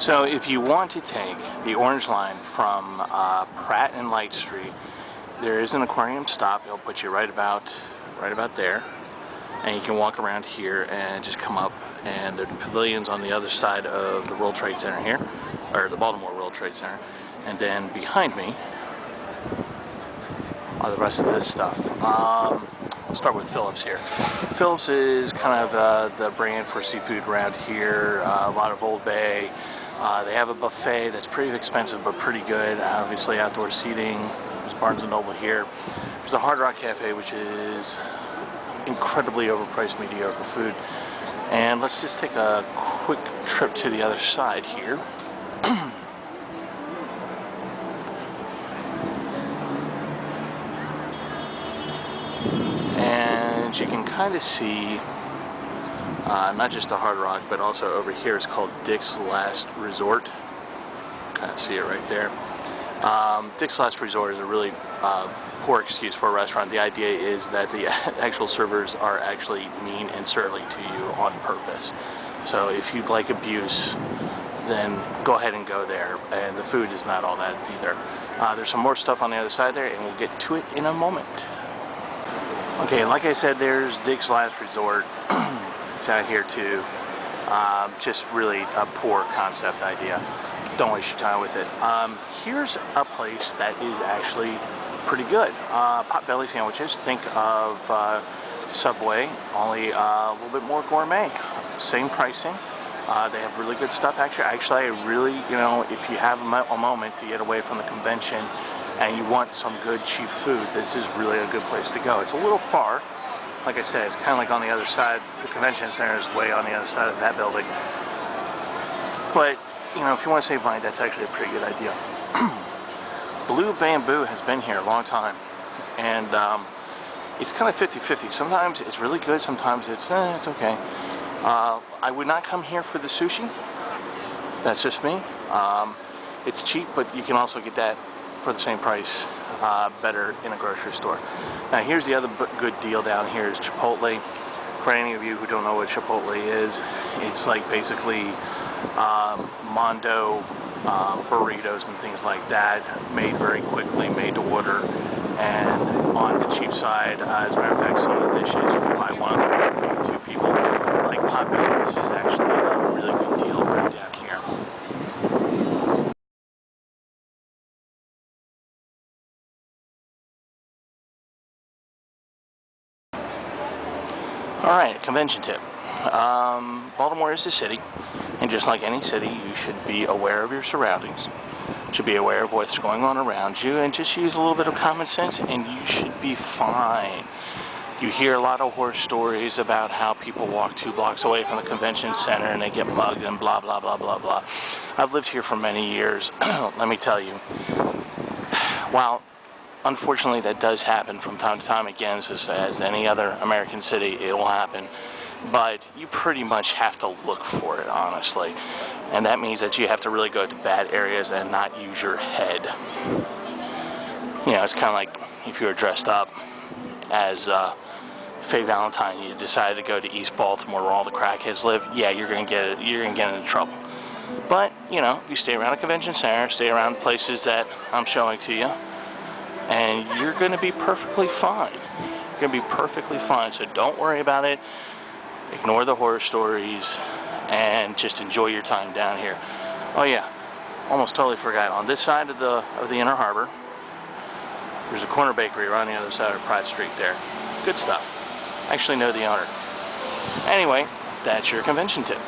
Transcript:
So if you want to take the orange line from Pratt and Light Street, there is an aquarium stop. It'll put you right about there, and you can walk around here and just come up, and the pavilion's on the other side of the World Trade Center here, or the Baltimore World Trade Center. And then behind me are the rest of this stuff. We'll start with Phillips here. Phillips is kind of the brand for seafood around here. A lot of Old Bay. They have a buffet that's pretty expensive but pretty good. Obviously outdoor seating. There's Barnes & Noble here. There's a Hard Rock Cafe, which is incredibly overpriced, mediocre food. And let's just take a quick trip to the other side here. And you can kind of see not just the Hard Rock, but also over here it's called Dick's Last Resort. Kind of see it right there. Dick's Last Resort is a really poor excuse for a restaurant. The idea is that the actual servers are actually mean and surly to you on purpose. So if you'd like abuse, then go ahead and go there. And the food is not all that either. There's some more stuff on the other side there, and we'll get to it in a moment. Okay, like I said, there's Dick's Last Resort. It's out here too. Just really a poor concept idea. Don't waste your time with it. Here's a place that is actually pretty good. Potbelly sandwiches. Think of Subway, only a little bit more gourmet. Same pricing. They have really good stuff. Actually, I really, if you have a moment to get away from the convention and you want some good cheap food, this is really a good place to go. It's a little far. Like I said, it's kind of like on the other side. The convention center is way on the other side of that building. But, if you want to save money, that's actually a pretty good idea. Blue Bamboo has been here a long time. And it's kind of 50-50. Sometimes it's really good, sometimes it's okay. I would not come here for the sushi. That's just me. It's cheap, but you can also get that for the same price better in a grocery store. Now here's the other good deal down here is Chipotle. For any of you who don't know what Chipotle is, it's like basically Mondo burritos and things like that, made very quickly, made to order, and on the cheap side. As a matter of fact, some of the dishes you can buy one of them for 2 people. Like Potbelly, this is actually a really good deal right down here. Alright, convention tip. Baltimore is a city, and just like any city, you should be aware of your surroundings. You should be aware of what's going on around you, and just use a little bit of common sense, and you should be fine. You hear a lot of horror stories about how people walk 2 blocks away from the convention center and they get mugged and blah, blah, blah, blah, blah. I've lived here for many years. Let me tell you, while unfortunately that does happen from time to time, again, as any other American city, it will happen. But you pretty much have to look for it, honestly. And that means that you have to really go to bad areas and not use your head. It's kind of like if you were dressed up as Faye Valentine, you decided to go to East Baltimore where all the crackheads live. Yeah, you're gonna get into trouble. But you stay around a convention center, stay around places that I'm showing to you, and you're gonna be perfectly fine. You're gonna be perfectly fine. So don't worry about it. Ignore the horror stories and just enjoy your time down here. Oh yeah, almost totally forgot. On this side of the Inner Harbor, there's a corner bakery right on the other side of Pratt Street there. Good stuff. I actually know the owner. Anyway, that's your convention tip.